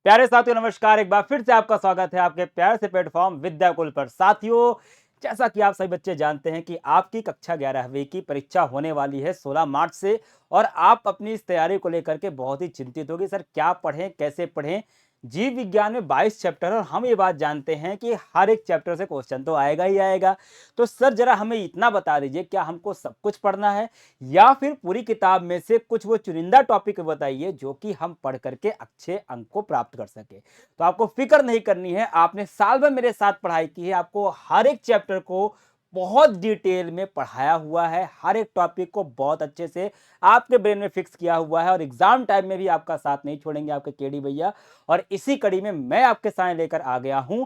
प्यारे साथियों नमस्कार। एक बार फिर से आपका स्वागत है आपके प्यार से प्लेटफॉर्म विद्याकुल पर। साथियों, जैसा कि आप सभी बच्चे जानते हैं कि आपकी कक्षा 11वीं की परीक्षा होने वाली है 16 मार्च से, और आप अपनी इस तैयारी को लेकर के बहुत ही चिंतित होगी। सर क्या पढ़ें, कैसे पढ़ें? जीव विज्ञान में 22 चैप्टर है और हम ये बात जानते हैं कि हर एक चैप्टर से क्वेश्चन तो आएगा ही आएगा। तो सर जरा हमें इतना बता दीजिए, क्या हमको सब कुछ पढ़ना है या फिर पूरी किताब में से कुछ वो चुनिंदा टॉपिक बताइए जो कि हम पढ़ करके अच्छे अंक को प्राप्त कर सके। तो आपको फिक्र नहीं करनी है, आपने साल भर मेरे साथ पढ़ाई की है, आपको हर एक चैप्टर को बहुत डिटेल में पढ़ाया हुआ है, हर एक टॉपिक को बहुत अच्छे से आपके ब्रेन में फिक्स किया हुआ है, और एग्जाम टाइम में भी आपका साथ नहीं छोड़ेंगे आपके केडी भैया। और इसी कड़ी में मैं आपके सामने लेकर आ गया हूं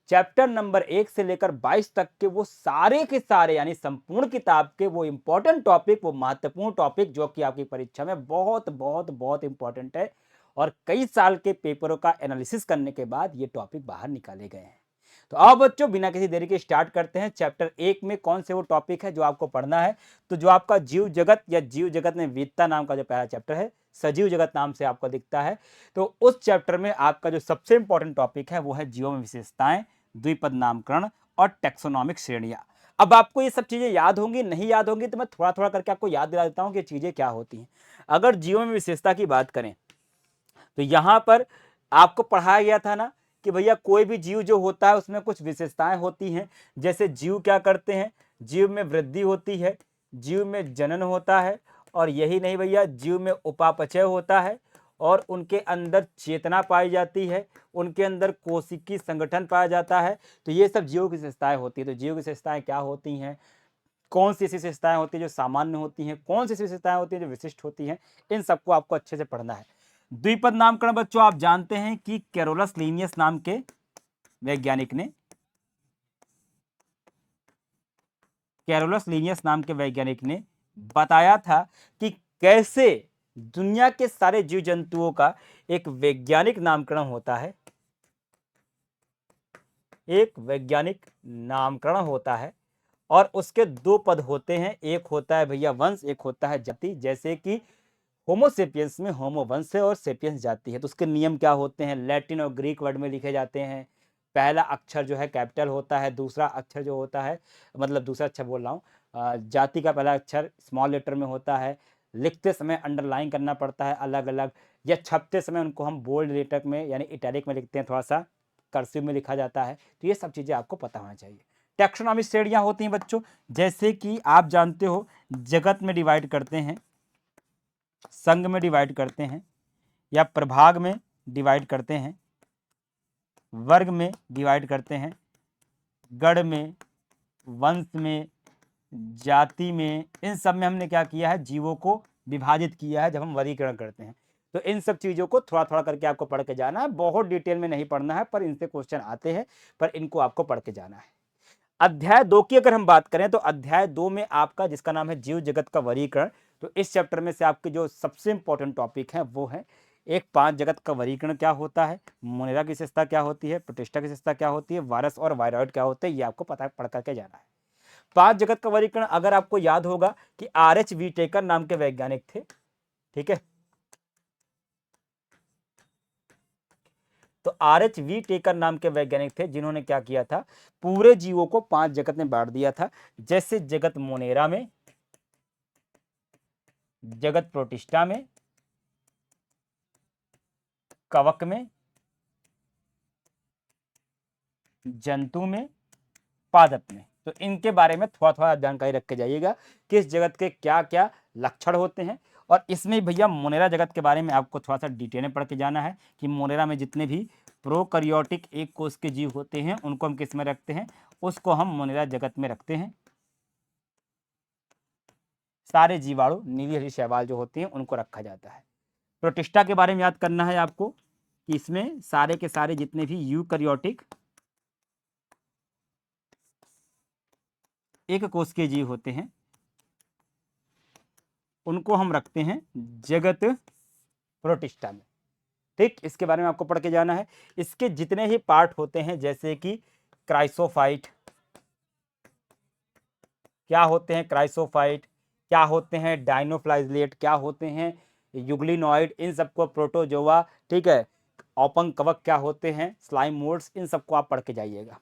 चैप्टर नंबर 1 से लेकर 22 तक के वो सारे के सारे, यानी संपूर्ण किताब के वो इंपॉर्टेंट टॉपिक, वो महत्वपूर्ण टॉपिक जो कि आपकी परीक्षा में बहुत बहुत बहुत इंपॉर्टेंट है, और कई साल के पेपरों का एनालिसिस करने के बाद ये टॉपिक बाहर निकाले गए हैं। तो आओ बच्चों, बिना किसी देरी के स्टार्ट करते हैं। चैप्टर 1 में कौन से वो टॉपिक है जो आपको पढ़ना है? तो जो आपका जीव जगत या जीव जगत में विविधता नाम का जो पहला चैप्टर है, सजीव जगत नाम से आपको दिखता है, तो उस चैप्टर में आपका जो सबसे इंपॉर्टेंट टॉपिक है वो है जीवों में विशेषताएं, द्विपद नामकरण और टेक्सोनॉमिक श्रेणियां। अब आपको ये सब चीजें याद होंगी, नहीं याद होंगी तो मैं थोड़ा थोड़ा करके आपको याद दिला देता हूं कि ये चीजें क्या होती हैं। अगर जीवों में विशेषता की बात करें तो यहां पर आपको पढ़ाया गया था ना कि भैया कोई भी जीव जो होता है उसमें कुछ विशेषताएं होती हैं। जैसे जीव क्या करते हैं, जीव में वृद्धि होती है, जीव में जनन होता है, और यही नहीं भैया, जीव में उपापचय होता है, और उनके अंदर चेतना पाई जाती है, उनके अंदर कोशिकी संगठन पाया जाता है। तो ये सब जीव की विशेषताएं होती है। तो जीव की विशेषताएं क्या होती हैं, कौन सी ऐसी विशेषताएं होती है जो सामान्य होती हैं, कौन सी ऐसी विशेषताएं होती हैं जो विशिष्ट होती हैं, इन सबको आपको अच्छे से पढ़ना है। द्विपद नामकरण बच्चों आप जानते हैं कि कैरोलस लीनियस नाम के वैज्ञानिक ने बताया था कि कैसे दुनिया के सारे जीव जंतुओं का एक वैज्ञानिक नामकरण होता है, एक वैज्ञानिक नामकरण होता है, और उसके दो पद होते हैं, एक होता है भैया वंश, एक होता है जाति। जैसे कि होमोसेपियंस में होमो वंश है और सेपियंस जाति है, तो उसके नियम क्या होते हैं, लैटिन और ग्रीक वर्ड में लिखे जाते हैं। पहला अक्षर जो है कैपिटल होता है, दूसरा अक्षर जो होता है, मतलब दूसरा अक्षर बोल रहा हूँ, जाति का पहला अक्षर स्मॉल लेटर में होता है। लिखते समय अंडरलाइन करना पड़ता है अलग अलग, या छपते समय उनको हम बोल्ड लेटर में यानी इटैलिक में लिखते हैं, थोड़ा सा कर्सिव में लिखा जाता है। तो ये सब चीज़ें आपको पता होना चाहिए। टैक्सोनॉमी श्रेणियाँ होती हैं बच्चों, जैसे कि आप जानते हो जगत में डिवाइड करते हैं, संघ में डिवाइड करते हैं, या प्रभाग में डिवाइड करते हैं, वर्ग में डिवाइड करते हैं, गण में, वंश में, जाति में, इन सब में हमने क्या किया है, जीवों को विभाजित किया है जब हम वर्गीकरण करते हैं। तो इन सब चीजों को थोड़ा थोड़ा करके आपको पढ़ के जाना है, बहुत डिटेल में नहीं पढ़ना है, पर इनसे क्वेश्चन आते हैं, पर इनको आपको पढ़ के जाना है। अध्याय 2 की अगर हम बात करें तो अध्याय 2 में आपका जिसका नाम है जीव जगत का वर्गीकरण, तो इस चैप्टर में से आपके जो सबसे इंपॉर्टेंट टॉपिक है वो है एक, 5 जगत का वर्गीकरण क्या होता है, मोनेरा की विशेषता क्या होती है, प्रोटिस्टा की विशेषता क्या होती है, वायरस और वायरॉइड क्या होते हैं, ये आपको पता पढ़ करके जाना है। 5 जगत का वर्गीकरण अगर आपको याद होगा कि RH वीटेकर नाम के वैज्ञानिक थे, ठीक है। तो RH वीटेकर नाम के वैज्ञानिक थे जिन्होंने क्या किया था, पूरे जीवों को 5 जगत में बांट दिया था। जैसे जगत मोनेरा में, जगत प्रोटिस्टा में, कवक में, जंतु में, पादप में। तो इनके बारे में थोड़ा थोड़ा जानकारी रख के जाइएगा, किस जगत के क्या क्या लक्षण होते हैं। और इसमें भैया मोनेरा जगत के बारे में आपको थोड़ा सा डिटेल में पढ़ के जाना है कि मोनेरा में जितने भी प्रोकैरियोटिक एक कोष के जीव होते हैं उनको हम किस में रखते हैं, उसको हम मोनेरा जगत में रखते हैं। सारे जीवाणु नीली हरी शैवाल जो होते हैं उनको रखा जाता है। प्रोटिस्टा के बारे में याद करना है आपको कि इसमें सारे के सारे जितने भी यूकैरियोटिक एक कोष के जीव होते हैं उनको हम रखते हैं जगत प्रोटिस्टा में। ठीक, इसके बारे में आपको पढ़ के जाना है। इसके जितने ही पार्ट होते हैं, जैसे कि क्राइसोफाइट, क्या होते हैं क्राइसोफाइट, क्या होते हैं डाइनोफ्लाइजलेट, क्या होते हैं यूग्लिनॉइड, इन सबको प्रोटोजोआ, ठीक है, औपंग कवक क्या होते हैं, स्लाइम मोड्स, इन सबको आप पढ़ के जाइएगा।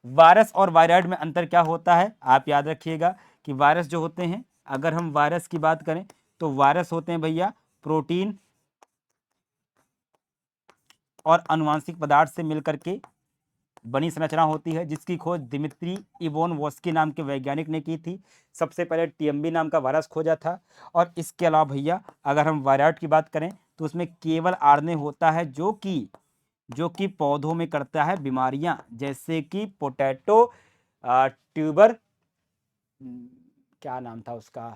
वायरस और वायरॉइड में अंतर क्या होता है, आप याद रखिएगा कि वायरस जो होते हैं, अगर हम वायरस की बात करें तो वायरस होते हैं भैया प्रोटीन और आनुवांशिक पदार्थ से मिलकर के बनी संरचना होती है, जिसकी खोज दिमित्री इवोनवस्की नाम के वैज्ञानिक ने की थी। सबसे पहले टीएमबी नाम का वायरस खोजा था। और इसके अलावा भैया अगर हम वायरॉइड की बात करें तो उसमें केवल आरएनए होता है, जो कि पौधों में करता है बीमारियां, जैसे कि पोटैटो ट्यूबर, क्या नाम था उसका,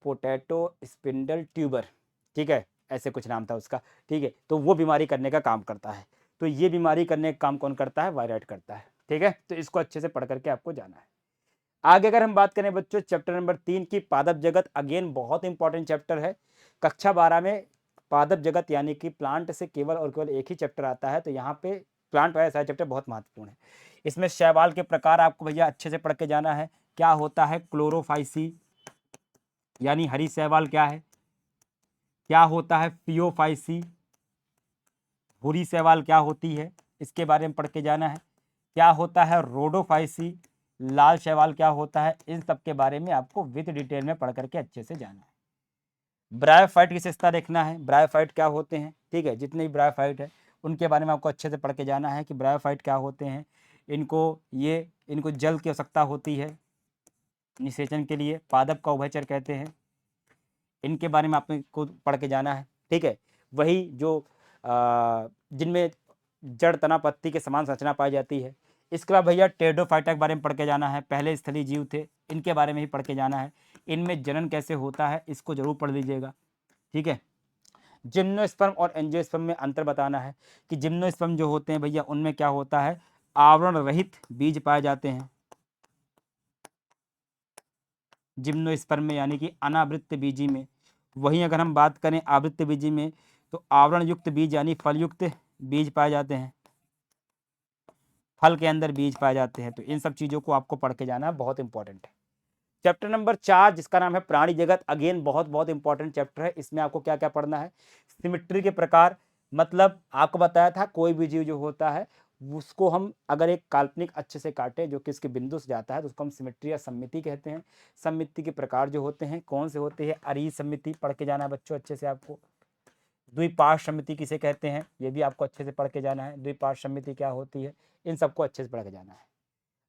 पोटैटो स्पिंडल ट्यूबर, ठीक है, ऐसे कुछ नाम था उसका, ठीक है। तो वो बीमारी करने का काम करता है। तो ये बीमारी करने का काम कौन करता है, वायरॉइड करता है, ठीक है। तो इसको अच्छे से पढ़ करके आपको जाना है। आगे अगर हम बात करें बच्चों चैप्टर नंबर 3 की, पादप जगत, अगेन बहुत इंपॉर्टेंट चैप्टर है। कक्षा 12 में पादप जगत यानी कि प्लांट से केवल और केवल एक ही चैप्टर आता है, तो यहाँ पे प्लांट वाला सारा चैप्टर बहुत महत्वपूर्ण है। इसमें शैवाल के प्रकार आपको भैया अच्छे से पढ़ के जाना है। क्या होता है क्लोरोफाइसी यानी हरी शैवाल क्या है, क्या होता है फियोफाइसी, भूरी शैवाल क्या होती है, इसके बारे में पढ़ के जाना है। क्या होता है रोडोफाइसी, लाल शैवाल क्या होता है, इन सब के बारे में आपको विद डिटेल में पढ़ करके अच्छे से जाना है। ब्रायोफाइट की विशेषता देखना है, ब्रायोफाइट क्या होते हैं, ठीक है, जितने भी ब्रायोफाइट है उनके बारे में आपको अच्छे से पढ़ के जाना है कि ब्रायोफाइट क्या होते हैं। इनको जल की आवश्यकता होती है निषेचन के लिए, पादप का उभयचर कहते हैं, इनके बारे में आपको पढ़ के जाना है, ठीक है। वही जो जिनमें जड़ तना पत्ती के समान संरचना पाई जाती है। इसके बाद भैया टेरिडोफाइटा के बारे में पढ़ के जाना है, पहले स्थलीय जीव थे, इनके बारे में ही पढ़ के जाना है। इनमें जनन कैसे होता है इसको जरूर पढ़ लीजिएगा, ठीक है। जिम्नोस्पर्म और एंजियोस्पर्म में अंतर बताना है कि जिम्नोस्पर्म जो होते हैं भैया उनमें क्या होता है, आवरण रहित बीज पाए जाते हैं जिम्नोस्पर्म में, यानी कि अनावृत बीजी में। वहीं अगर हम बात करें आवृत्त बीजी में तो आवरण युक्त बीज यानी फल युक्त बीज पाए जाते हैं, फल के अंदर बीज पाए जाते हैं। तो इन सब चीज़ों को आपको पढ़ के जाना है, बहुत इंपॉर्टेंट है। चैप्टर नंबर 4 जिसका नाम है प्राणी जगत, अगेन बहुत बहुत इंपॉर्टेंट चैप्टर है। इसमें आपको क्या क्या पढ़ना है, सिमिट्री के प्रकार, मतलब आपको बताया था कोई भी जीव जो होता है उसको हम अगर एक काल्पनिक अच्छे से काटे जो कि इसके बिंदु से जाता है तो उसको हम सिमिट्री या सममिति कहते हैं। सममिति के प्रकार जो होते हैं कौन से होते हैं, अरीज सममिति पढ़ के जाना है बच्चों अच्छे से आपको। द्विपार्श्व सममिति किसे कहते हैं ये भी आपको अच्छे से पढ़ के जाना है, द्विपार्श्व सममिति क्या होती है, इन सबको अच्छे से पढ़ के जाना है।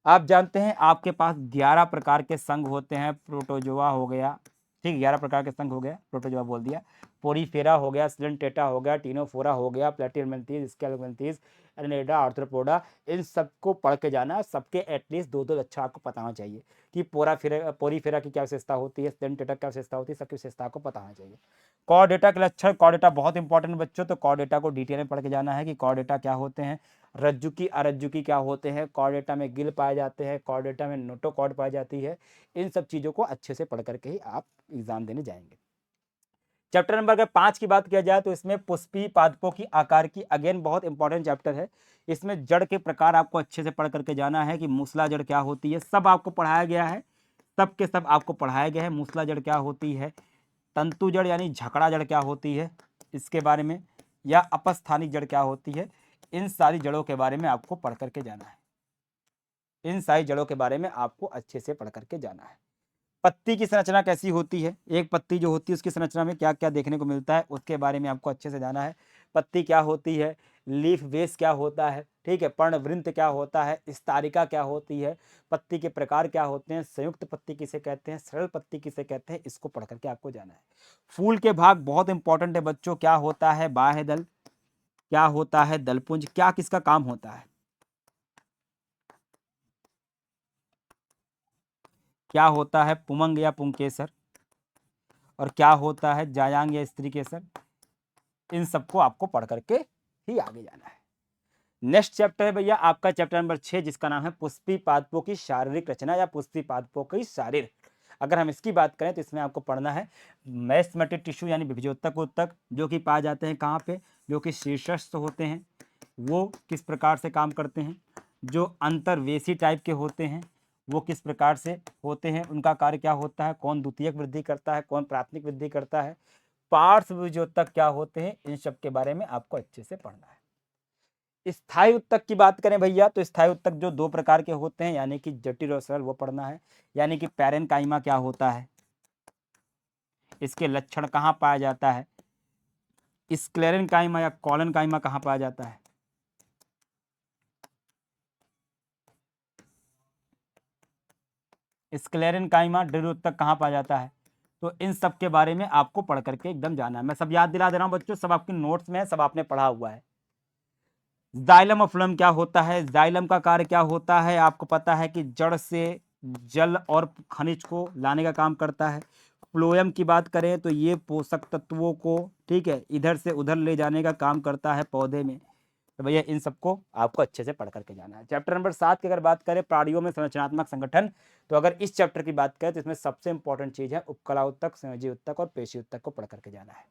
आप जानते हैं आपके पास 11 प्रकार के संघ होते हैं, प्रोटोजोआ हो गया, ठीक, 11 प्रकार के संघ हो गया, प्रोटोजोआ बोल दिया, पोरीफेरा हो गया, सिलेंटेटा हो गया, टीनोफोरा हो गया, प्लेटियलमेंथीज, स्केलोमेंथीज, एनेडा, आर्थ्रोपोडा, इन सबको पढ़ के जाना है। सबके एटलीस्ट दो दो अच्छा आपको पता होना चाहिए कि पोरीफेरा की क्या विशेषता होती है, सिलेंटेटा क्या विशेषता होती है, सबकी विशेषता को पता होना चाहिए। कॉर्डेटा के लक्षण, कॉर्डेटा बहुत इंपॉर्टेंट बच्चों, तो कॉर्डेटा को डिटेल में पढ़ के जाना है कि कॉर्डेटा क्या होते हैं, रज्जुकी अरज्जुकी क्या होते हैं, कॉर्डेटा में गिल पाए जाते हैं, कॉर्डेटा में नोटोकॉर्ड पाई जाती है। इन सब चीज़ों को अच्छे से पढ़ करके ही आप एग्जाम देने जाएंगे। चैप्टर नंबर अगर 5 की बात किया जाए तो इसमें पुष्पी पादपों की आकार की, अगेन बहुत इंपॉर्टेंट चैप्टर है। इसमें जड़ के प्रकार आपको अच्छे से पढ़ करके जाना है कि मूसला जड़ क्या होती है, सब आपको पढ़ाया गया है, सब के सब आपको पढ़ाया गया है। मूसला जड़ क्या होती है, तंतु जड़ यानी झकड़ा जड़ क्या होती है इसके बारे में, या अपस्थानिक जड़ क्या होती है, इन सारी जड़ों के बारे में आपको पढ़ करके जाना है। इन सारी जड़ों के बारे में आपको अच्छे से पढ़ करके जाना है। पत्ती की संरचना कैसी होती है, एक पत्ती जो होती है उसकी संरचना में क्या क्या देखने को मिलता है उसके बारे में आपको अच्छे से जाना है। पत्ती क्या होती है, लीफ बेस क्या होता है, ठीक है, पर्णवृंत क्या होता है, स्तरिका क्या होती है, पत्ती के प्रकार क्या होते हैं, संयुक्त पत्ती किसे कहते हैं, सरल पत्ती किसे कहते हैं, इसको पढ़ करके आपको जाना है। फूल के भाग बहुत इंपॉर्टेंट है बच्चों, क्या होता है बाह्य दल, क्या होता है दलपुंज, क्या किसका काम होता है, क्या होता है पुमंग या पुंकेसर, और क्या होता है जायांग या स्त्री केसर, इन सबको आपको पढ़ करके ही आगे जाना है। नेक्स्ट चैप्टर है भैया आपका चैप्टर नंबर 6 जिसका नाम है पुष्पी पादपों की शारीरिक रचना या पुष्पी पादपों की शारीर। अगर हम इसकी बात करें तो इसमें आपको पढ़ना है मेस्मेटिक टिश्यू यानी विभजोतक उत्तक जो कि पाए जाते हैं कहाँ पे, जो कि शीर्षस्थ होते हैं, वो किस प्रकार से काम करते हैं, जो अंतर्वेशी टाइप के होते हैं वो किस प्रकार से होते हैं, उनका कार्य क्या होता है, कौन द्वितीयक वृद्धि करता है, कौन प्राथमिक वृद्धि करता है, पार्श्व विभज्योतक क्या होते हैं, इन सब के बारे में आपको अच्छे से पढ़ना है। स्थायी उत्तक की बात करें भैया, तो स्थायी उत्तक जो दो प्रकार के होते हैं, यानी कि जटिल और सरल, वो पढ़ना है। यानी कि पैरेनकाइमा क्या होता है, इसके लक्षण कहाँ पाया जाता है, स्क्लेरेनकाइमा या कॉलनकाइमा कहाँ पाया जाता है, स्क्लेरेनकाइमा दृढ़ उत्तक कहाँ पाया जाता है। तो इन सब के बारे में आपको पढ़ करके एकदम जाना है। मैं सब याद दिला दे रहा हूँ बच्चों, सब आपके नोट्स में है, सब आपने पढ़ा हुआ है। जाइलम और फ्लोएम क्या होता है, जाइलम का कार्य क्या होता है, आपको पता है कि जड़ से जल और खनिज को लाने का काम करता है। फ्लोएम की बात करें तो ये पोषक तत्वों को, ठीक है, इधर से उधर ले जाने का काम करता है पौधे में। तो भैया इन सबको आपको अच्छे से पढ़ करके जाना है। चैप्टर नंबर 7 की अगर बात करें, प्राणियों में संरचनात्मक संगठन, तो अगर इस चैप्टर की बात करें तो इसमें सबसे इंपॉर्टेंट चीज है उपकला उत्तक, संयोजी उत्तक और पेशी उत्तक को पढ़ करके जाना है।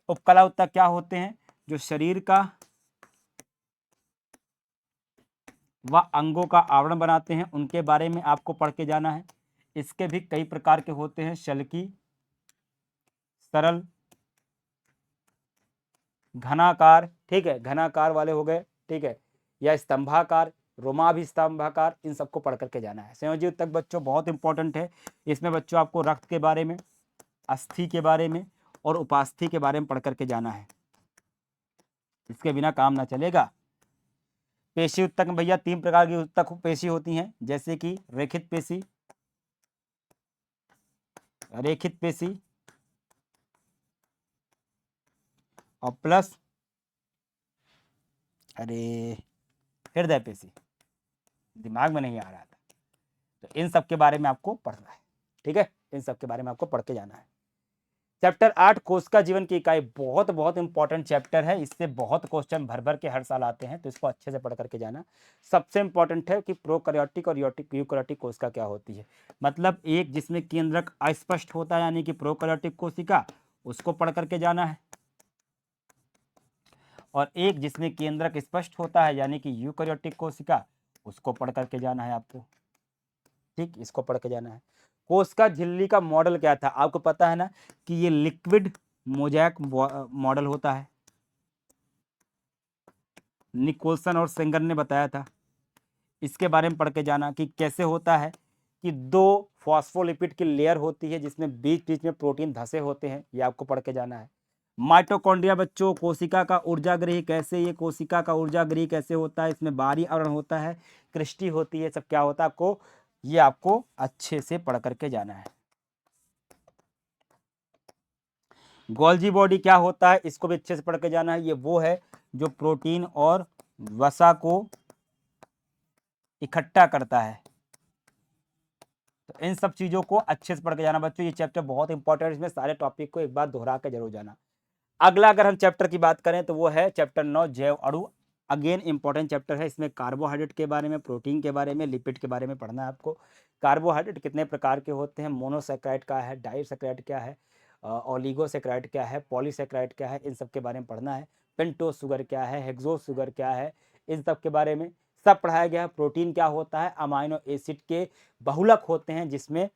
उपकला उत्तक क्या होते हैं, जो शरीर का व अंगों का आवरण बनाते हैं, उनके बारे में आपको पढ़ के जाना है। इसके भी कई प्रकार के होते हैं, शल्की, सरल, घनाकार, ठीक है, घनाकार वाले हो गए, ठीक है, या स्तंभाकार, रोमाभिस्तंभाकार, इन सबको पढ़ करके जाना है। संयोजी उत्तक बच्चों बहुत इंपॉर्टेंट है। इसमें बच्चों आपको रक्त के बारे में, अस्थि के बारे में और उपास्थि के बारे में पढ़ करके जाना है, इसके बिना काम ना चलेगा। पेशी उत्तक में भैया 3 प्रकार की उत्तक पेशी होती हैं, जैसे कि रेखित पेशी, रेखित पेशी और प्लस अरे हृदय पेशी, दिमाग में नहीं आ रहा था। तो इन सब के बारे में आपको पढ़ना है, ठीक है, इन सब के बारे में आपको पढ़ के जाना है। चैप्टर 8 कोशिका जीवन की इकाई, बहुत बहुत इंपॉर्टेंट चैप्टर है। इससे बहुत क्वेश्चन भर भर के हर साल आते हैं, तो इसको अच्छे से पढ़ करके जाना। सबसे इंपॉर्टेंट है कि प्रोकैरियोटिक और यूकैरियोटिक कोशिका क्या होती है। मतलब एक जिसमें केंद्रक अस्पष्ट होता है, यानी कि प्रोकैरियोटिक कोशिका, उसको पढ़ करके जाना है। और एक जिसमें केंद्रक स्पष्ट होता है, यानी कि यूकैरियोटिक कोशिका, उसको पढ़ करके जाना है आपको, ठीक, इसको पढ़ के जाना है। कोशिका झिल्ली का मॉडल क्या था, आपको पता है ना कि ये लिक्विड मोजैक मॉडल होता है, निकोलसन और सेंगर ने बताया था। इसके बारे में पढ़ के जाना कि कैसे होता है कि 2 फॉस्फोलिपिड की लेयर होती है, जिसमें बीच बीच में प्रोटीन धसे होते हैं, ये आपको पढ़ के जाना है। माइटोकॉन्ड्रिया बच्चों, कोशिका का ऊर्जागृह कैसे, ये कोशिका का ऊर्जागृह कैसे होता है, इसमें बाहरी आवरण होता है, क्रिस्टी होती है, सब क्या होता है आपको, ये आपको अच्छे से पढ़ करके जाना है। गोल्जी बॉडी क्या होता है, इसको भी अच्छे से पढ़ के जाना है। ये वो है जो प्रोटीन और वसा को इकट्ठा करता है। तो इन सब चीजों को अच्छे से पढ़ के जाना बच्चों, ये चैप्टर बहुत इंपॉर्टेंट है, इसमें सारे टॉपिक को एक बार दोहरा के जरूर जाना। अगला अगर हम चैप्टर की बात करें तो वो है चैप्टर 9 जैव अणु। अगेन इंपॉर्टेंट चैप्टर है। इसमें कार्बोहाइड्रेट के बारे में, प्रोटीन के बारे में, लिपिड के बारे में पढ़ना है आपको। कार्बोहाइड्रेट कितने प्रकार के होते हैं, मोनोसैकेराइड क्या है, डाइसैकेराइड क्या है, ओलिगोसैकेराइड क्या है, पॉलीसैकेराइड क्या है, इन सब के बारे में पढ़ना है। पेंटोस शुगर क्या है, हेक्सोस शुगर क्या है, इन सब के बारे में सब पढ़ाया गया है। प्रोटीन क्या होता है, अमाइनो एसिड के बहुलक होते हैं जिसमें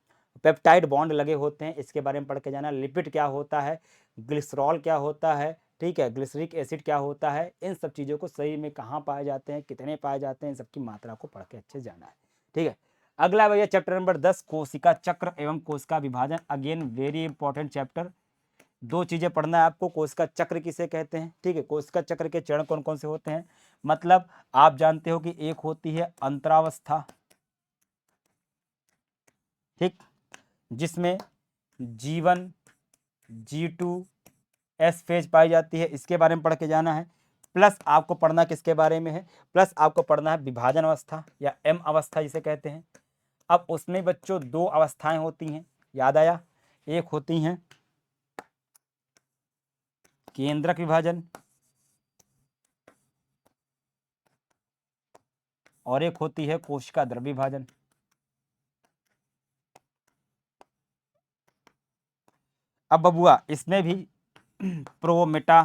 पेप्टाइड बॉन्ड लगे होते हैं, इसके बारे में पढ़ के जाना। लिपिड क्या होता है, ग्लिसरॉल क्या होता है, ठीक है, ग्लिसरिक एसिड क्या होता है, इन सब चीज़ों को शरीर में कहाँ पाए जाते हैं, कितने पाए जाते हैं, इन सबकी मात्रा को पढ़ के अच्छे से जाना है, ठीक है। अगला भैया चैप्टर नंबर 10 कोशिका चक्र एवं कोशिका विभाजन। Again very important chapter. 2 चीजें पढ़ना है आपको, कोशिका चक्र किसे कहते हैं, ठीक है, कोशिका चक्र के चरण कौन कौन से होते हैं। मतलब आप जानते हो कि एक होती है अंतरावस्था, ठीक, जिसमें G1 G2 एस फेज पाई जाती है, इसके बारे में पढ़ के जाना है। प्लस आपको पढ़ना किसके बारे में है, प्लस आपको पढ़ना है विभाजन अवस्था या एम अवस्था जिसे कहते हैं। अब उसमें बच्चों 2 अवस्थाएं होती हैं, याद आया, एक होती हैं केंद्रक विभाजन और एक होती है कोशिका द्रव्य विभाजन। अब बबुआ इसमें भी pro Meta,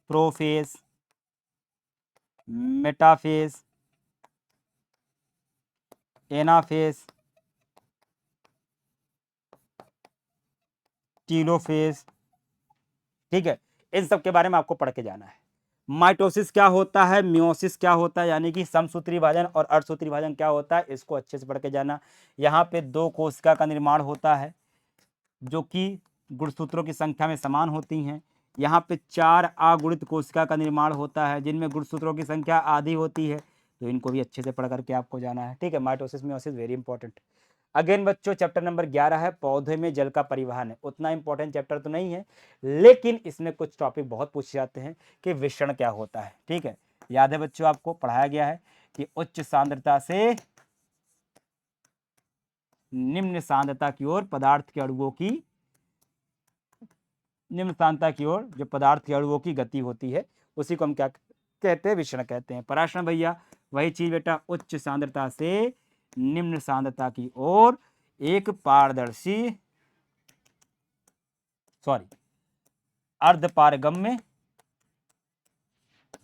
prophase, metaphase, anaphase, telophase, ठीक है, इन सब के बारे में आपको पढ़ के जाना है। माइटोसिस क्या होता है, मियोसिस क्या होता है, यानी कि समसूत्री विभाजन और अर्धसूत्री विभाजन क्या होता है, इसको अच्छे से पढ़ के जाना। यहाँ पे 2 कोशिका का निर्माण होता है जो कि गुणसूत्रों की संख्या में समान होती हैं। यहाँ पे 4 अगुणित कोशिका का निर्माण होता है जिनमें गुणसूत्रों की संख्या आधी होती है, तो इनको भी अच्छे से पढ़ करके आपको जाना है। ठीक है, mitosis meiosis very important. Again बच्चों, चैप्टर नंबर 11 है पौधे में जल का परिवहन है। उतना इंपॉर्टेंट चैप्टर तो नहीं है, लेकिन इसमें कुछ टॉपिक बहुत पूछे जाते हैं कि विषण क्या होता है। ठीक है, याद है बच्चों, आपको पढ़ाया गया है कि उच्च सांद्रता से निम्न सांद्रता की ओर पदार्थ के अणुओं की, निम्न सांद्रता की ओर जो पदार्थ के अणुओं की गति होती है उसी को हम क्या कहते हैं, विषण कहते हैं। पराशरण भैया वही चीज बेटा, उच्च सांद्रता से निम्न सांद्रता की ओर एक पारदर्शी अर्धपारगम्य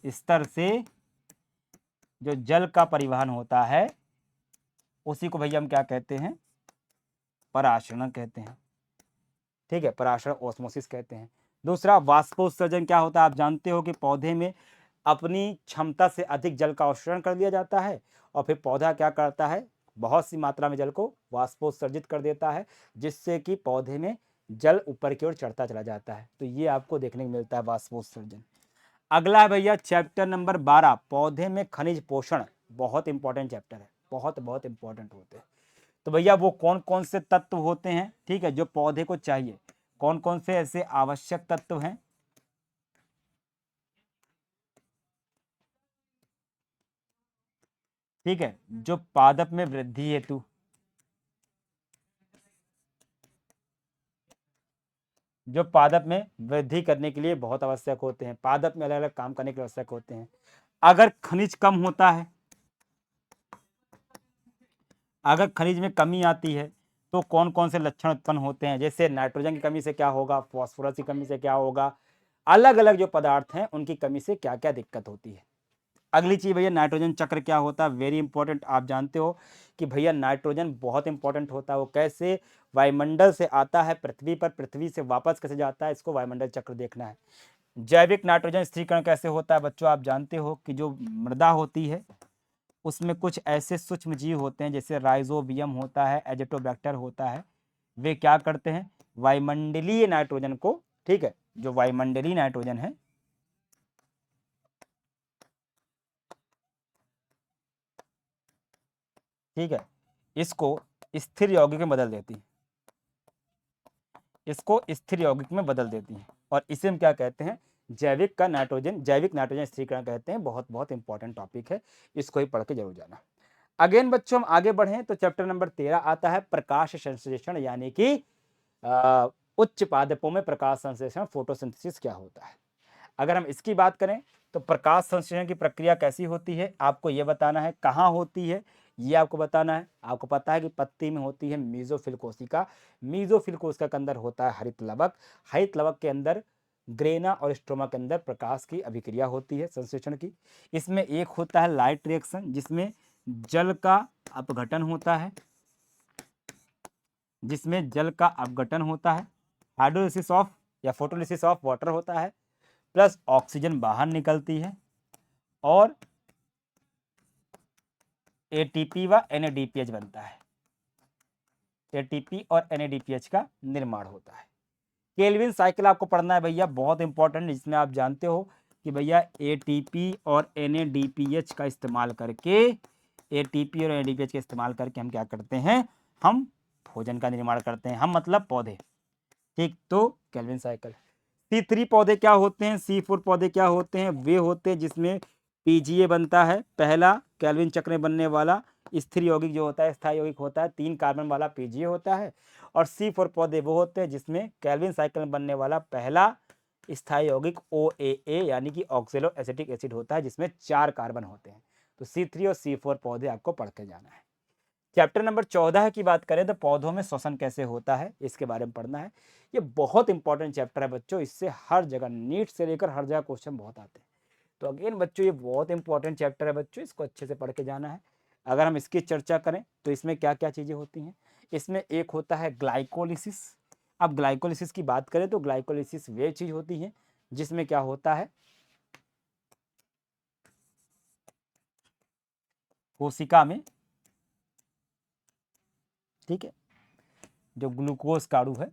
स्तर से जो जल का परिवहन होता है उसी को भैया हम क्या कहते हैं, पराशरण कहते हैं। ठीक है, पराशरण ऑस्मोसिस कहते हैं। दूसरा वाष्पोत्सर्जन क्या होता है, आप जानते हो कि पौधे में अपनी क्षमता से अधिक जल का अवशोषण कर दिया जाता है और फिर पौधा क्या करता है, बहुत सी मात्रा में जल को वाष्पोत्सर्जित कर देता है, जिससे कि पौधे में जल ऊपर की ओर चढ़ता चला जाता है। तो ये आपको देखने को मिलता है वाष्पोत्सर्जन। अगला है भैया चैप्टर नंबर 12 पौधे में खनिज पोषण। बहुत इंपॉर्टेंट चैप्टर है, बहुत बहुत इंपॉर्टेंट होते हैं। तो भैया वो कौन कौन से तत्व होते हैं, ठीक है, जो पौधे को चाहिए, कौन कौन से ऐसे आवश्यक तत्व हैं। ठीक है, जो पादप में वृद्धि हेतु, जो पादप में वृद्धि करने के लिए बहुत आवश्यक होते हैं, पादप में अलग अलग काम करने के लिए आवश्यक होते हैं। अगर खनिज कम होता है, अगर खनिज में कमी आती है तो कौन कौन से लक्षण उत्पन्न होते हैं, जैसे नाइट्रोजन की कमी से क्या होगा, फॉस्फोरस की कमी से क्या होगा, अलग अलग जो पदार्थ हैं उनकी कमी से क्या क्या दिक्कत होती है। अगली चीज भैया नाइट्रोजन चक्र क्या होता है, वेरी इंपॉर्टेंट। आप जानते हो कि भैया नाइट्रोजन बहुत इंपॉर्टेंट होता है, वो कैसे वायुमंडल से आता है पृथ्वी पर, पृथ्वी से वापस कैसे जाता है, इसको वायुमंडल चक्र देखना है। जैविक नाइट्रोजन स्थिरीकरण कैसे होता है बच्चों, आप जानते हो कि जो मृदा होती है उसमें कुछ ऐसे सूक्ष्म जीव होते हैं जैसे राइजोबियम होता है, एजिटोबैक्टर होता है, वे क्या करते हैं, वायुमंडलीय नाइट्रोजन को, ठीक है, जो वायुमंडलीय नाइट्रोजन है, ठीक है, इसको स्थिर यौगिक में बदल देती है, इसको स्थिर यौगिक में बदल देती है, और इसे हम क्या कहते हैं, जैविक नाइट्रोजन स्थिरीकरण कहते हैं। बहुत बहुत इंपॉर्टेंट टॉपिक है, इसको ही पढ़ के जरूर जाना। अगेन बच्चों हम आगे बढ़ें तो चैप्टर नंबर 13 आता है प्रकाश संश्लेषण, यानी कि उच्च पादपों में प्रकाश संश्लेषण, फोटोसिंथेसिस क्या होता है। अगर हम इसकी बात करें तो प्रकाश संश्लेषण की प्रक्रिया कैसी होती है आपको यह बताना है, कहाँ होती है ये आपको बताना है। आपको पता है कि पत्ती में होती है मीजोफिल कोशिका, मीजोफिल कोशिका के अंदर होता है हरित लवक, हरित लवक के अंदर ग्रेना और स्ट्रोमा के अंदर प्रकाश की अभिक्रिया होती है संश्लेषण की। इसमें एक होता है लाइट रिएक्शन जिसमें जल का अपघटन होता है, जिसमें जल का अपघटन होता है, हाइड्रोलिसिस ऑफ या फोटोलिसिस ऑफ वाटर होता है, प्लस ऑक्सीजन बाहर निकलती है और एटीपी व एनएडीपीएच बनता है, एटीपी और एनएडीपीएच का निर्माण होता है। केल्विन साइकिल आपको पढ़ना है भैया, बहुत इंपॉर्टेंट, जिसमें आप जानते हो कि भैया एटीपी और एनएडीपीएच का इस्तेमाल करके, एटीपी और एनएडीपीएच का इस्तेमाल करके हम क्या करते हैं, हम भोजन का निर्माण करते हैं, हम मतलब पौधे। ठीक, तो केल्विन साइकिल। C3 पौधे क्या होते हैं, C4 पौधे क्या होते हैं, वे होते हैं जिसमें पीजीए बनता है, पहला केल्विन चक्र में बनने वाला स्थिर यौगिक जो होता है, स्थायी यौगिक होता है, 3 कार्बन वाला पीजीए होता है। और C4 पौधे वो होते हैं जिसमें केल्विन साइकिल में बनने वाला पहला स्थायी यौगिक OAA यानी कि ऑक्जेलो एसिटिक एसिड होता है, जिसमें 4 कार्बन होते हैं। तो C3 और C4 पौधे आपको पढ़ के जाना है। चैप्टर नंबर 14 की बात करें तो पौधों में श्वसन कैसे होता है, इसके बारे में पढ़ना है। ये बहुत इंपॉर्टेंट चैप्टर है बच्चों, इससे हर जगह नीट से लेकर हर जगह क्वेश्चन बहुत आते हैं। तो अगेन बच्चों ये बहुत इंपॉर्टेंट चैप्टर है बच्चों, इसको अच्छे से पढ़ के जाना है। अगर हम इसकी चर्चा करें तो इसमें क्या क्या चीज़ें होती हैं, इसमें एक होता है ग्लाइकोलिसिस। अब ग्लाइकोलिसिस की बात करें तो ग्लाइकोलिसिस वे चीज होती है जिसमें क्या होता है, कोशिका में, ठीक है, जो ग्लूकोज काड़ू है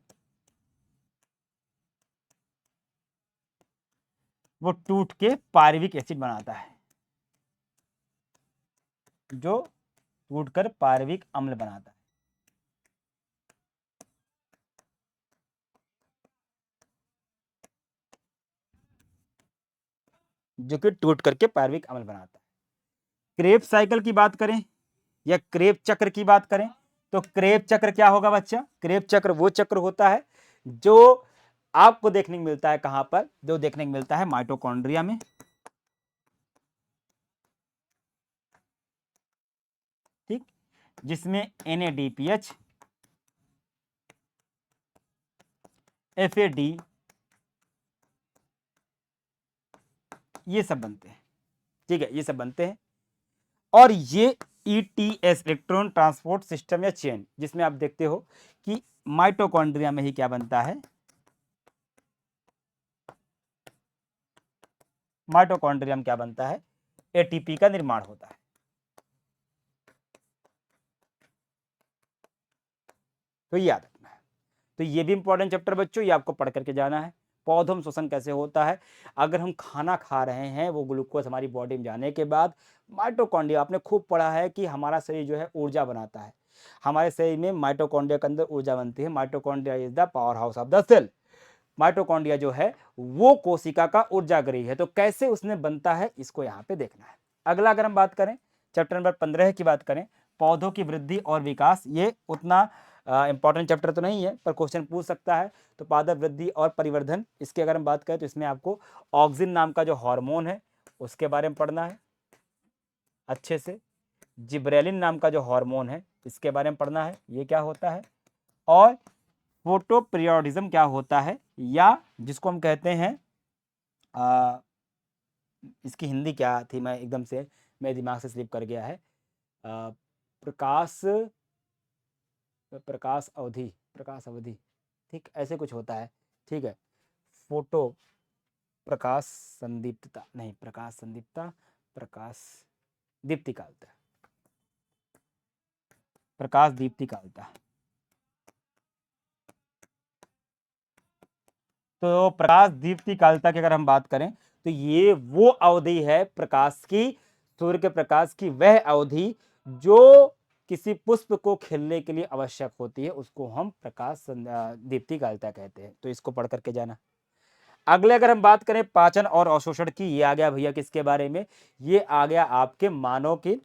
वो टूट के पायरुविक एसिड बनाता है, जो टूटकर पायरुविक अम्ल बनाता है। जो कि टूट करके पायरुविक अम्ल बनाता है। क्रेब साइकिल की बात करें या क्रेब चक्र की बात करें तो क्रेब चक्र क्या होगा बच्चा? क्रेब चक्र वो चक्र होता है जो आपको देखने को मिलता है कहां पर? जो देखने को मिलता है माइटोकॉन्ड्रिया में, ठीक, जिसमें NADPH, FAD ये सब बनते हैं, ठीक है, ये सब बनते हैं। और ये ETS इलेक्ट्रॉन ट्रांसपोर्ट सिस्टम या चेन, जिसमें आप देखते हो कि माइटोकॉन्ड्रिया में ही क्या बनता है, माइटोकॉन्ड्रिया में क्या बनता है, ATP का निर्माण होता है। तो याद रखना है। तो ये भी इंपॉर्टेंट चैप्टर बच्चों, ये आपको पढ़ करके जाना है। पौधों में श्वसन कैसे होता है? अगर हम खाना खा रहे हैं, वो ग्लूकोज हमारी बॉडी में जाने के बाद माइटोकॉन्ड्रिया, आपने खूब पढ़ा है कि हमारा शरीर जो है ऊर्जा बनाता है। हमारे शरीर में माइटोकॉन्ड्रिया के अंदर ऊर्जा बनती है। Mitochondria is the power house of the cell. Mitochondria जो है वो कोशिका का ऊर्जा गृह है। तो कैसे उसने बनता है, इसको यहाँ पे देखना है। अगला अगर हम बात करें चैप्टर नंबर 15 की बात करें, पौधों की वृद्धि और विकास, ये उतना इंपॉर्टेंट चैप्टर तो नहीं है पर क्वेश्चन पूछ सकता है। तो पादप वृद्धि और परिवर्धन, इसकी अगर हम बात करें तो इसमें आपको ऑक्सिन नाम का जो हार्मोन है उसके बारे में पढ़ना है अच्छे से। जिब्रेलिन नाम का जो हार्मोन है इसके बारे में पढ़ना है, ये क्या होता है। और फोटो पीरियोडिज्म क्या होता है, या जिसको हम कहते हैं इसकी हिंदी क्या थी, मैं एकदम से मेरे दिमाग से स्लिप कर गया है। प्रकाश प्रकाश अवधि, प्रकाश अवधि, ठीक, ऐसे कुछ होता है, ठीक है। फोटो प्रकाश संदीप्तता, नहीं, प्रकाश संदीप्तता, प्रकाश दीप्तिकालता, प्रकाश दीप्तिकालता। तो प्रकाश दीप्तिकालता की अगर हम बात करें तो ये वो अवधि है प्रकाश की, सूर्य के प्रकाश की वह अवधि जो किसी पुष्प को खिलने के लिए आवश्यक होती है, उसको हम प्रकाश दीप्तिकालता कहते हैं। तो इसको पढ़ करके जाना। अगले अगर हम बात करें पाचन और अवशोषण की, ये आ गया भैया किसके बारे में, ये आ गया आपके मानव के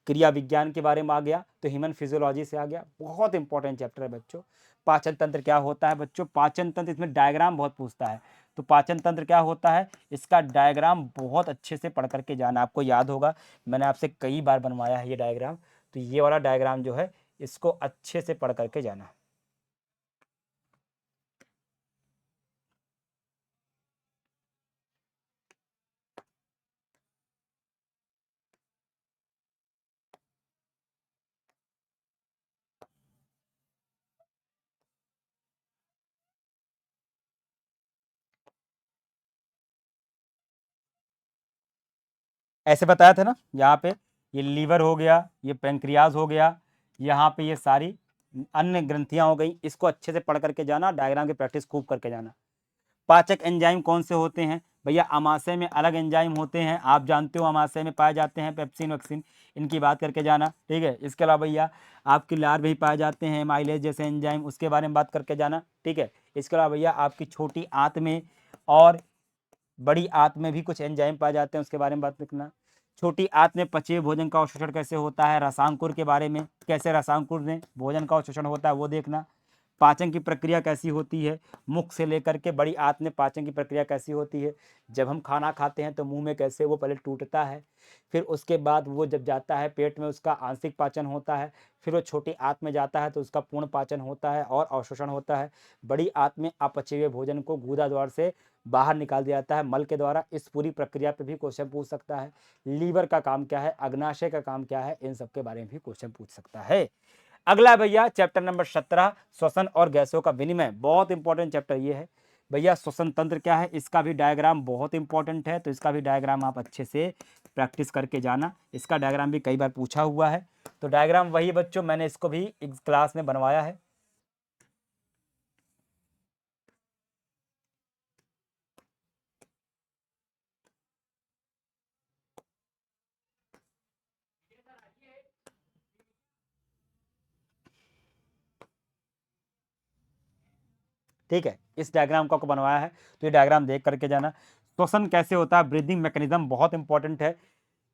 क्रिया विज्ञान के बारे में आ गया। तो ह्यूमन फिजियोलॉजी से आ गया। बहुत इंपॉर्टेंट चैप्टर है बच्चों। पाचन तंत्र क्या होता है बच्चों? पाचन तंत्र, इसमें डायग्राम बहुत पूछता है। तो पाचन तंत्र क्या होता है, इसका डायग्राम बहुत अच्छे से पढ़ करके जाना। आपको याद होगा मैंने आपसे कई बार बनवाया है ये डायग्राम। तो ये वाला डायग्राम जो है इसको अच्छे से पढ़ करके जाना। ऐसे बताया था ना, यहाँ पे ये लीवर हो गया, ये पेंक्रियाज हो गया, यहाँ पे ये सारी अन्य ग्रंथियां हो गई। इसको अच्छे से पढ़ करके जाना, डायग्राम की प्रैक्टिस खूब करके जाना। पाचक एंजाइम कौन से होते हैं भैया? अमाशय में अलग एंजाइम होते हैं, आप जानते हो अमाशय में पाए जाते हैं पेप्सिन वैक्सीन, इनकी बात करके जाना, ठीक है। इसके अलावा भैया आपकी लार भी पाए जाते हैं माइलेज जैसे एंजाइम, उसके बारे में बात करके जाना, ठीक है। इसके अलावा भैया आपकी छोटी आंत में और बड़ी आंत में भी कुछ एंजाइम पाए जाते हैं, उसके बारे में बात करना। छोटी आंत में पचे हुए भोजन का अवशोषण कैसे होता है, रसांकुर के बारे में, कैसे रसांकुर में भोजन का अवशोषण होता है वो देखना। पाचन की प्रक्रिया कैसी होती है, मुख से लेकर के बड़ी आंत में पाचन की प्रक्रिया कैसी होती है। जब हम खाना खाते हैं तो मुंह में कैसे वो पहले टूटता है, फिर उसके बाद वो जब जाता है पेट में उसका आंशिक पाचन होता है, फिर वो छोटी आंत में जाता है तो उसका पूर्ण पाचन होता है और अवशोषण होता है। बड़ी आंत में अपचे हुए भोजन को गूदा द्वार से बाहर निकाल दिया जाता है मल के द्वारा। इस पूरी प्रक्रिया पे भी क्वेश्चन पूछ सकता है। लीवर का काम क्या है, अग्नाशय का काम क्या है, इन सब के बारे में भी क्वेश्चन पूछ सकता है। अगला भैया चैप्टर नंबर 17 श्वसन और गैसों का विनिमय। बहुत इंपॉर्टेंट चैप्टर ये है भैया। श्वसन तंत्र क्या है, इसका भी डायग्राम बहुत इंपॉर्टेंट है, तो इसका भी डायग्राम आप अच्छे से प्रैक्टिस करके जाना। इसका डायग्राम भी कई बार पूछा हुआ है, तो डायग्राम वही बच्चों, मैंने इसको भी इस क्लास में बनवाया है। ठीक है, इस डायग्राम को आपको बनवाया है, तो ये डायग्राम देख करके जाना। श्वसन कैसे होता है, ब्रीदिंग मैकेनिज्म बहुत इंपॉर्टेंट है।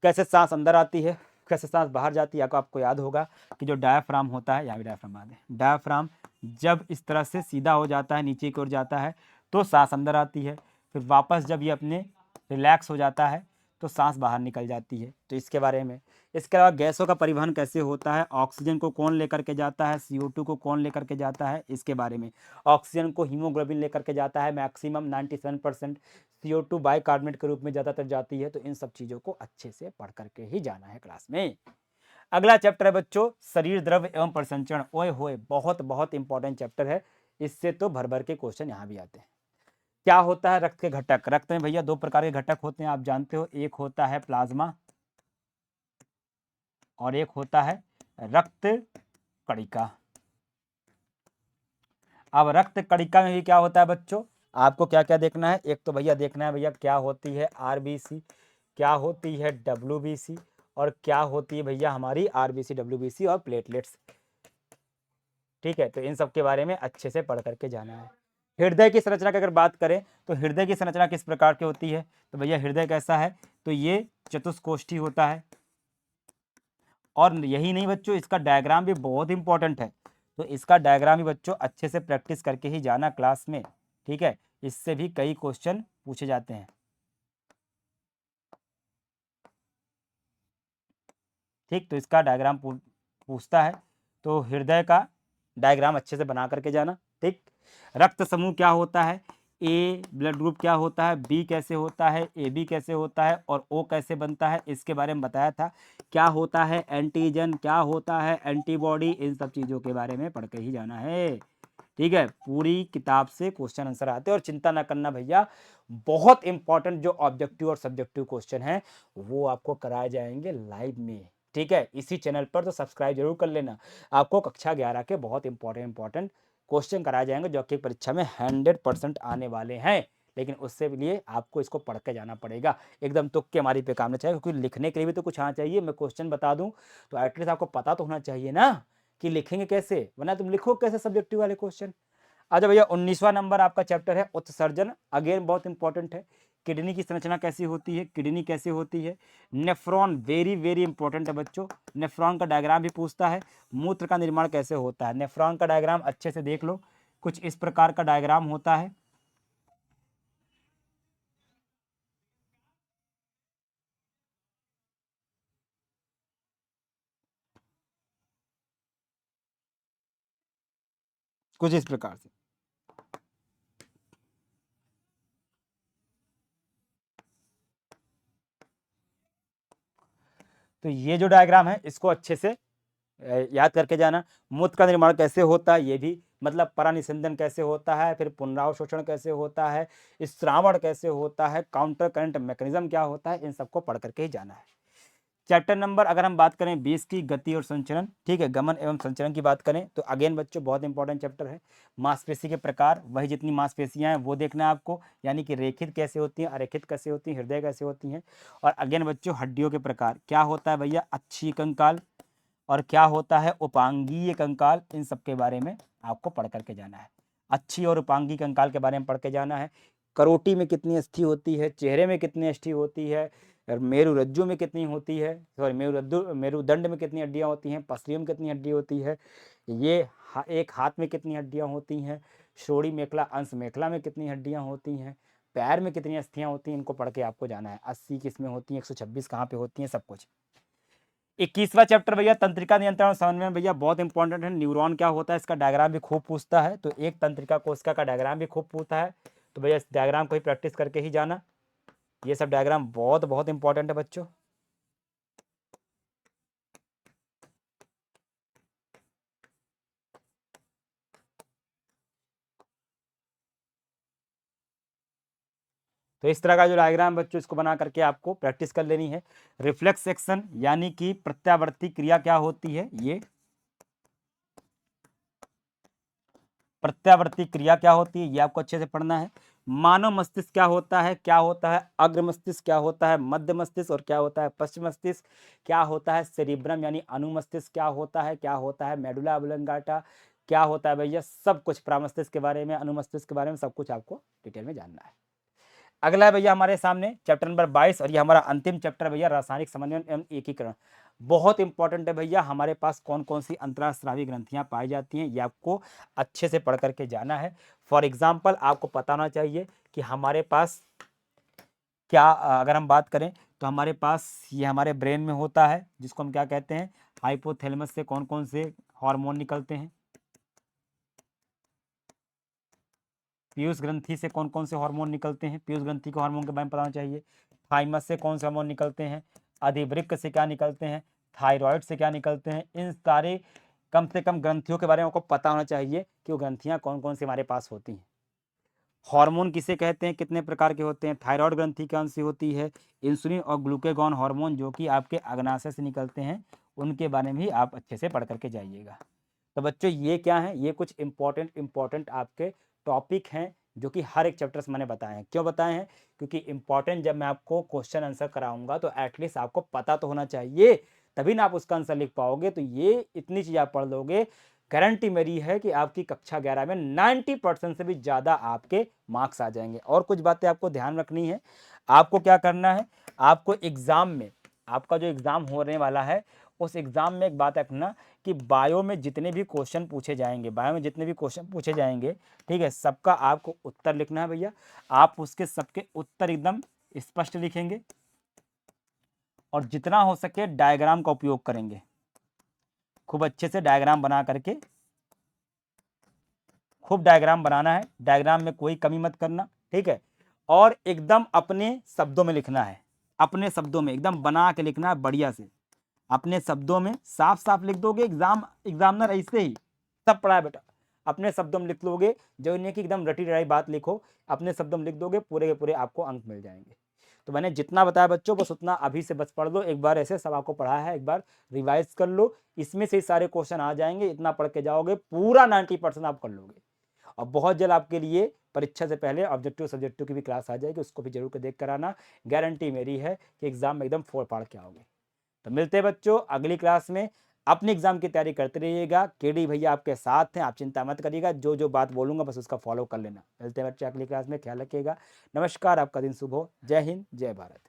कैसे सांस अंदर आती है, कैसे सांस बाहर जाती है। आपको याद होगा कि जो डायाफ्राम होता है, यहाँ भी डायाफ्राम आ गए, डायाफ्राम जब इस तरह से सीधा हो जाता है, नीचे की ओर जाता है, तो सांस अंदर आती है। फिर वापस जब ये अपने रिलैक्स हो जाता है, तो सांस बाहर निकल जाती है। तो इसके बारे में। इसके अलावा गैसों का परिवहन कैसे होता है, ऑक्सीजन को कौन लेकर के जाता है, CO2 को कौन लेकर के जाता है, इसके बारे में। ऑक्सीजन को हीमोग्लोबिन लेकर के जाता है, मैक्सिमम 97%। CO2 बाइकार्बोनेट के रूप में ज़्यादातर जाती है। तो इन सब चीज़ों को अच्छे से पढ़ करके ही जाना है क्लास में। अगला चैप्टर है बच्चों शरीर द्रव्य एवं परिसंचरण। ओए होए, बहुत बहुत इंपॉर्टेंट चैप्टर है। इससे तो भर भर के क्वेश्चन यहाँ भी आते हैं। क्या होता है रक्त के घटक। रक्त में भैया दो प्रकार के घटक होते हैं, आप जानते हो। एक होता है प्लाज्मा और एक होता है रक्त कणिका। अब रक्त कणिका में भी क्या होता है बच्चों, आपको क्या क्या देखना है। एक तो भैया देखना है भैया क्या होती है RBC, क्या होती है WBC, और क्या होती है भैया हमारी RBC, WBC और प्लेटलेट्स। ठीक है, तो इन सब के बारे में अच्छे से पढ़ करके जाना है। हृदय की संरचना की अगर बात करें, तो हृदय की संरचना किस प्रकार की होती है, तो भैया हृदय कैसा है, तो ये चतुष्कोष्ठी होता है। और यही नहीं बच्चों, इसका डायग्राम भी बहुत इंपॉर्टेंट है। तो इसका डायग्राम भी बच्चों अच्छे से प्रैक्टिस करके ही जाना क्लास में। ठीक है, इससे भी कई क्वेश्चन पूछे जाते हैं। ठीक, तो इसका डायग्राम पूछता है, तो हृदय का डायग्राम अच्छे से बना करके जाना। ठीक, रक्त समूह क्या होता है, ए ब्लड ग्रुप क्या होता है, बी कैसे होता है, AB कैसे होता है, और O कैसे बनता है, इसके बारे में बताया था। क्या होता है एंटीजन, क्या होता है एंटीबॉडी, इन सब चीज़ों के बारे में पढ़ के ही जाना है। ठीक है, पूरी किताब से क्वेश्चन आंसर आते हैं। और चिंता ना करना भैया, बहुत इंपॉर्टेंट जो ऑब्जेक्टिव और सब्जेक्टिव क्वेश्चन हैं वो आपको कराए जाएंगे लाइव में। ठीक है, इसी चैनल पर, तो सब्सक्राइब जरूर कर लेना। आपको कक्षा 11 के बहुत इंपॉर्टेंट क्वेश्चन कराए जाएंगे, जो कि परीक्षा में 100% आने वाले हैं। लेकिन उससे लिए आपको इसको पढ़ के जाना पड़ेगा। एकदम तुक्के मारी पे काम नहीं चाहिए, क्योंकि लिखने के लिए भी तो कुछ आना चाहिए। मैं क्वेश्चन बता दूं तो एटलीस्ट आपको पता तो होना चाहिए ना कि लिखेंगे कैसे, वरना तुम लिखो कैसे सब्जेक्टिव वाले क्वेश्चन। अच्छा भैया 19वां नंबर आपका चैप्टर है उत्सर्जन। अगेन बहुत इंपॉर्टेंट है। किडनी की संरचना कैसी होती है, किडनी कैसे होती है। नेफ्रॉन वेरी वेरी इंपॉर्टेंट है बच्चों। नेफ्रॉन का डायग्राम भी पूछता है। मूत्र का निर्माण कैसे होता है, नेफ्रॉन का डायग्राम अच्छे से देख लो। कुछ इस प्रकार का डायग्राम होता है। कुछ इस प्रकार से। तो ये जो डायग्राम है इसको अच्छे से याद करके जाना। मूत्र का निर्माण कैसे होता है, ये भी मतलब परानिस्यंदन कैसे होता है, फिर पुनरावशोषण कैसे होता है, स्रावण कैसे होता है, काउंटर करंट मैकेनिज्म क्या होता है, इन सबको पढ़ करके ही जाना है। चैप्टर नंबर अगर हम बात करें 20 की, गति और संचरण। ठीक है, गमन एवं संचरण की बात करें तो अगेन बच्चों बहुत इंपॉर्टेंट चैप्टर है। मांसपेशी के प्रकार, वही जितनी मांसपेशियां हैं वो देखना है आपको, यानी कि रेखित कैसे होती हैं, अरेखित कैसे होती हैं, हृदय कैसे होती हैं। और अगेन बच्चों हड्डियों के प्रकार, क्या होता है भैया अच्छी कंकाल, और क्या होता है उपांगीय कंकाल। इन सब के बारे में आपको पढ़ करके जाना है। अच्छी और उपांगीय कंकाल के बारे में पढ़ के जाना है। करोटी में कितनी अस्थि होती है, चेहरे में कितनी अस्थि होती है, और मेरुरज्जु में कितनी होती है, सॉरी मेरुदंड में कितनी हड्डियां होती हैं, पसलियों में कितनी हड्डी होती है, ये एक हाथ में कितनी हड्डियां होती हैं, श्रोणि मेखला अंश मेखला में कितनी हड्डियां होती हैं, पैर में कितनी अस्थियां होती हैं, इनको पढ़ के आपको जाना है। 80 किस में होती हैं, 126 कहाँ पे होती हैं, सब कुछ। 21वां चैप्टर भैया तंत्रिका नियंत्रण और समन्वय। भैया बहुत इंपॉर्टेंट है। न्यूरॉन क्या होता है, इसका डायग्राम भी खूब पूछता है। तो एक तंत्रिका कोशिका का डायग्राम भी खूब पूछता है। तो भैया इस डायग्राम को ही प्रैक्टिस करके ही जाना। ये सब डायग्राम बहुत बहुत इंपॉर्टेंट है बच्चों। तो इस तरह का जो डायग्राम बच्चों इसको बना करके आपको प्रैक्टिस कर लेनी है। रिफ्लेक्स एक्शन यानी कि प्रत्यावर्ती क्रिया क्या होती है, ये प्रत्यावर्ती क्रिया क्या होती है ये आपको अच्छे से पढ़ना है। मानव मस्तिष्क क्या होता है, क्या होता है अग्र मस्तिष्क, क्या होता है मध्य मस्तिष्क और क्या होता है पश्चिम मस्तिष्क, क्या होता है सेरिब्रम यानी अनुमस्तिष्क, क्या होता है मेडुला ऑब्लोंगाटा, क्या होता है भैया, सब कुछ प्रामस्तिष्क के बारे में, अनुमस्तिष्क के बारे में सब कुछ आपको डिटेल में जानना है। अगला है भैया हमारे सामने चैप्टर नंबर 22 और ये हमारा अंतिम चैप्टर भैया रासायनिक समन्वय एवं एकीकरण। बहुत इंपॉर्टेंट है भैया, हमारे पास कौन कौन सी अंतःस्रावी ग्रंथियां पाई जाती हैं ये आपको अच्छे से पढ़ करके जाना है। फॉर एग्जाम्पल आपको पता होना चाहिए कि हमारे पास क्या, अगर हम बात करें तो हमारे पास ये हमारे ब्रेन में होता है जिसको हम क्या कहते हैं, हाइपोथैलेमस से कौन कौन से हार्मोन निकलते हैं, पीयूष ग्रंथि से कौन कौन से हार्मोन निकलते हैं, पीयूष ग्रंथि के हार्मोन के बारे में पता होना चाहिए। थाइमस से कौन से हार्मोन निकलते हैं, अधिवृक्क से क्या निकलते हैं, थायराइड से क्या निकलते हैं, इन सारे कम से कम ग्रंथियों के बारे में आपको पता होना चाहिए कि वो ग्रंथियां कौन कौन सी हमारे पास होती हैं। हार्मोन किसे कहते हैं, कितने प्रकार के होते हैं, थायराइड ग्रंथि कौन सी होती है, इंसुलिन और ग्लूकेगॉन हार्मोन जो कि आपके अग्नाशय से निकलते हैं, उनके बारे में भी आप अच्छे से पढ़ करके जाइएगा। तो बच्चों ये क्या है, ये कुछ इंपॉर्टेंट आपके टॉपिक हैं जो कि हर एक चैप्टर से मैंने बताए हैं। क्यों बताए हैं, क्योंकि इंपॉर्टेंट जब मैं आपको क्वेश्चन आंसर कराऊंगा तो एटलीस्ट आपको पता तो होना चाहिए, तभी ना आप उसका आंसर लिख पाओगे। तो ये इतनी चीज़ आप पढ़ लोगे, गारंटी मेरी है कि आपकी कक्षा 11 में 90% से भी ज़्यादा आपके मार्क्स आ जाएंगे। और कुछ बातें आपको ध्यान रखनी है, आपको क्या करना है, आपको एग्ज़ाम में, आपका जो एग्ज़ाम होने वाला है उस एग्ज़ाम में एक बात रखना कि बायो में जितने भी क्वेश्चन पूछे जाएंगे, बायो में जितने भी क्वेश्चन पूछे जाएंगे, ठीक है, सबका आपको उत्तर लिखना है भैया। आप उसके सबके उत्तर एकदम स्पष्ट लिखेंगे और जितना हो सके डायग्राम का उपयोग करेंगे, खूब अच्छे से डायग्राम बना करके, खूब डायग्राम बनाना है, डायग्राम में कोई कमी मत करना, ठीक है। और एकदम अपने शब्दों में लिखना है, अपने शब्दों में एकदम बना के लिखना है बढ़िया से, अपने शब्दों में साफ साफ लिख दोगे, एग्जामिनर ऐसे ही सब पढ़ा है बेटा, अपने शब्दों में लिख लोगे, जो नहीं कि एकदम रटी रटाई बात लिखो, अपने शब्दों में लिख दोगे, पूरे के पूरे आपको अंक मिल जाएंगे। तो मैंने जितना बताया बच्चों बस उतना अभी से बस पढ़ लो, एक बार ऐसे सब आपको पढ़ा है एक बार रिवाइज कर लो, इसमें से सारे क्वेश्चन आ जाएंगे, इतना पढ़ के जाओगे पूरा 90% आप कर लोगे। और बहुत जल्द आपके लिए परीक्षा से पहले ऑब्जेक्टिव सब्जेक्टिव की भी क्लास आ जाएगी, उसको भी जरूर देख कर आना, गारंटी मेरी है कि एग्जाम में एकदम फोड़ फाड़ के आओगे। तो मिलते हैं बच्चों अगली क्लास में, अपने एग्जाम की तैयारी करते रहिएगा, केडी भैया आपके साथ हैं, आप चिंता मत करिएगा, जो जो बात बोलूंगा बस उसका फॉलो कर लेना। मिलते हैं बच्चे अगली क्लास में, ख्याल रखिएगा, नमस्कार, आपका दिन शुभ हो, जय हिंद जय भारत।